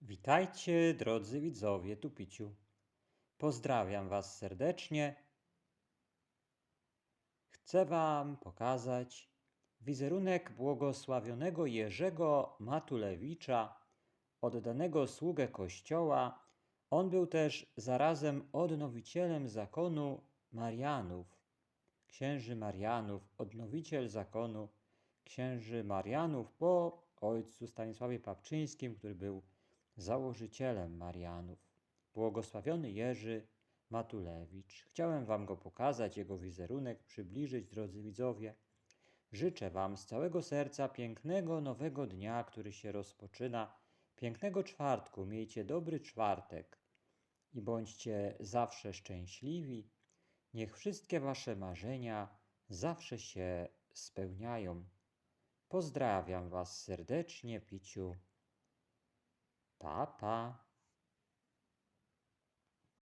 Witajcie, drodzy widzowie, tu Piciu. Pozdrawiam Was serdecznie. Chcę Wam pokazać wizerunek błogosławionego Jerzego Matulewicza, oddanego sługę Kościoła. On był też zarazem odnowicielem zakonu Marianów, księży Marianów, odnowiciel zakonu księży Marianów po ojcu Stanisławie Papczyńskim, który był założycielem Marianów. Błogosławiony Jerzy Matulewicz. Chciałem Wam go pokazać, jego wizerunek przybliżyć, drodzy widzowie. Życzę Wam z całego serca pięknego nowego dnia, który się rozpoczyna, pięknego czwartku. Miejcie dobry czwartek i bądźcie zawsze szczęśliwi. Niech wszystkie Wasze marzenia zawsze się spełniają. Pozdrawiam Was serdecznie, Piciu. Pa, pa.